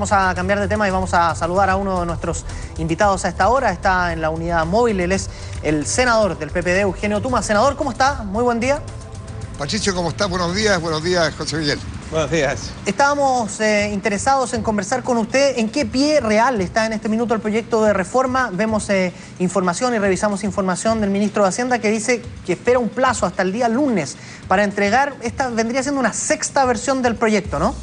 Vamos a cambiar de tema y vamos a saludar a uno de nuestros invitados a esta hora. Está en la unidad móvil, él es el senador del PPD, Eugenio Tuma. Senador, ¿cómo está? Muy buen día. Patricio, ¿cómo está? Buenos días, José Miguel. Buenos días. Estábamos interesados en conversar con usted en qué pie real está en este minuto el proyecto de reforma. Vemos información y revisamos información del ministro de Hacienda que dice que espera un plazo hasta el día lunes para entregar, esta vendría siendo una sexta versión del proyecto, ¿no?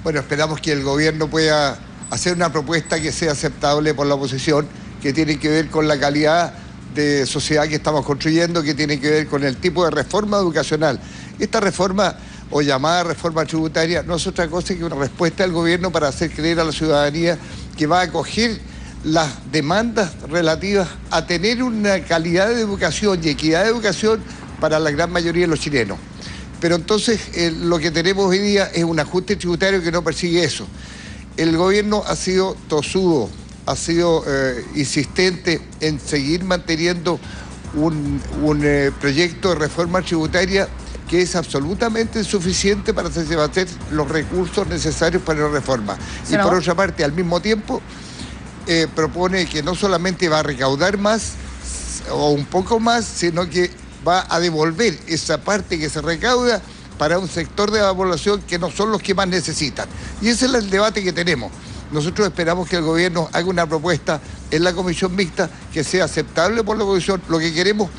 Bueno, esperamos que el gobierno pueda hacer una propuesta que sea aceptable por la oposición, que tiene que ver con la calidad de sociedad que estamos construyendo, que tiene que ver con el tipo de reforma educacional. Esta reforma, o llamada reforma tributaria, no es otra cosa que una respuesta del gobierno para hacer creer a la ciudadanía que va a acoger las demandas relativas a tener una calidad de educación y equidad de educación para la gran mayoría de los chilenos. Pero entonces lo que tenemos hoy día es un ajuste tributario que no persigue eso. El gobierno ha sido tosudo, ha sido insistente en seguir manteniendo un proyecto de reforma tributaria que es absolutamente insuficiente para satisfacer los recursos necesarios para la reforma. ¿Senador? Y por otra parte, al mismo tiempo, propone que no solamente va a recaudar más o un poco más, sino que va a devolver esa parte que se recauda para un sector de la población que no son los que más necesitan. Y ese es el debate que tenemos. Nosotros esperamos que el gobierno haga una propuesta en la comisión mixta que sea aceptable por la oposición. Lo que queremos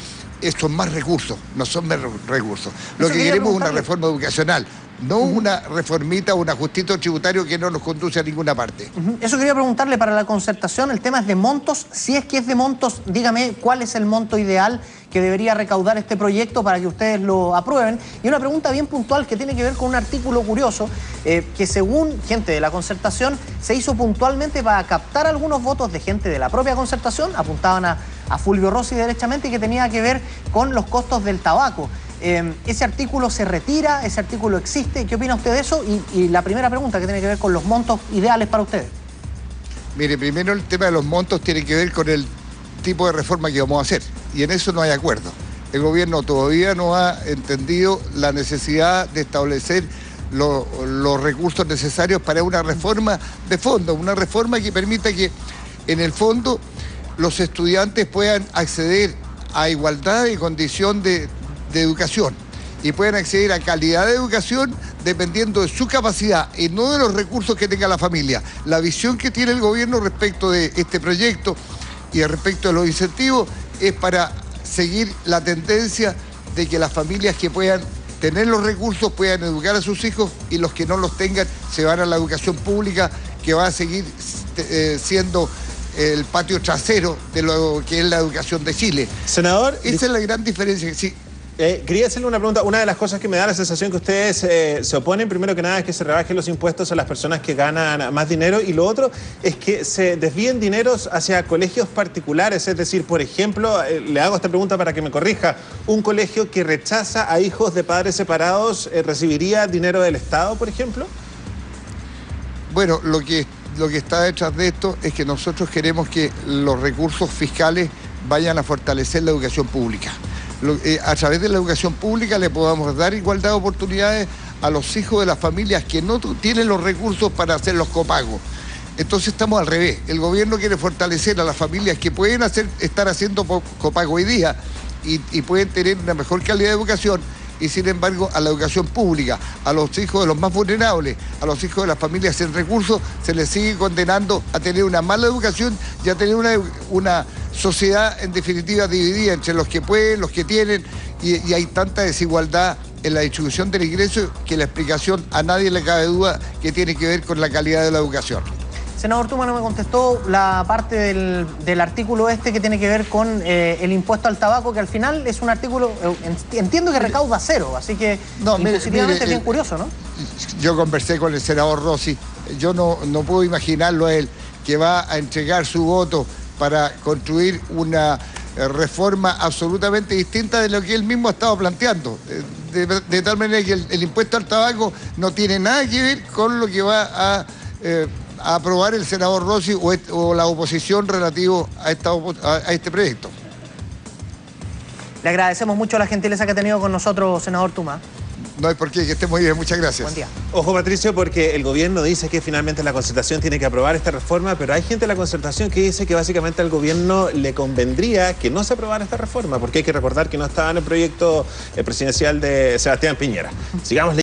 son más recursos, no son menos recursos. Lo que queremos es una reforma educacional, no una reformita o un ajustito tributario que no nos conduce a ninguna parte. Eso quería preguntarle para la concertación. El tema es de montos. Si es que es de montos, dígame cuál es el monto ideal que debería recaudar este proyecto para que ustedes lo aprueben. Y una pregunta bien puntual que tiene que ver con un artículo curioso que según gente de la concertación se hizo puntualmente para captar algunos votos de gente de la propia concertación, apuntaban a Fulvio Rossi derechamente, y que tenía que ver con los costos del tabaco. ¿Ese artículo se retira? ¿Ese artículo existe? ¿Qué opina usted de eso? Y la primera pregunta que tiene que ver con los montos ideales para ustedes. Mire, primero el tema de los montos tiene que ver con el tipo de reforma que vamos a hacer, y en eso no hay acuerdo. El gobierno todavía no ha entendido la necesidad de establecer los recursos necesarios para una reforma de fondo, una reforma que permita que en el fondo los estudiantes puedan acceder a igualdad de condición de educación y puedan acceder a calidad de educación dependiendo de su capacidad y no de los recursos que tenga la familia. La visión que tiene el gobierno respecto de este proyecto y respecto de los incentivos es para seguir la tendencia de que las familias que puedan tener los recursos puedan educar a sus hijos, y los que no los tengan se van a la educación pública, que va a seguir siendo el patio trasero de lo que es la educación de Chile. Senador, esa es la gran diferencia. Sí. Quería hacerle una pregunta. Una de las cosas que me da la sensación que ustedes se oponen, primero que nada, es que se rebajen los impuestos a las personas que ganan más dinero, y lo otro es que se desvíen dineros hacia colegios particulares. Es decir, por ejemplo, le hago esta pregunta para que me corrija, ¿un colegio que rechaza a hijos de padres separados recibiría dinero del Estado, por ejemplo? Bueno, lo que está detrás de esto es que nosotros queremos que los recursos fiscales vayan a fortalecer la educación pública. A través de la educación pública le podamos dar igualdad de oportunidades a los hijos de las familias que no tienen los recursos para hacer los copagos. Entonces estamos al revés. El gobierno quiere fortalecer a las familias que pueden estar haciendo copago hoy día y pueden tener una mejor calidad de educación, y sin embargo a la educación pública, a los hijos de los más vulnerables, a los hijos de las familias sin recursos, se les sigue condenando a tener una mala educación y a tener una sociedad en definitiva dividida entre los que pueden, los que tienen, y hay tanta desigualdad en la distribución del ingreso que la explicación a nadie le cabe duda que tiene que ver con la calidad de la educación. Senador Tuma, no me contestó la parte del artículo que tiene que ver con el impuesto al tabaco, que al final es un artículo, entiendo que recauda cero, así que impositivamente es bien curioso, ¿no? Yo conversé con el senador Rossi, yo no puedo imaginarlo a él, que va a entregar su voto para construir una reforma absolutamente distinta de lo que él mismo ha estado planteando, de tal manera que el impuesto al tabaco no tiene nada que ver con lo que va a aprobar el senador Rossi o la oposición relativo a este proyecto. Le agradecemos mucho la gentileza que ha tenido con nosotros, senador Tuma. No hay por qué, que esté muy bien, muchas gracias. Buen día. Ojo, Patricio, porque el gobierno dice que finalmente la concertación tiene que aprobar esta reforma, pero hay gente de la concertación que dice que básicamente al gobierno le convendría que no se aprobara esta reforma, porque hay que recordar que no estaba en el proyecto presidencial de Sebastián Piñera. Sigamos leyendo.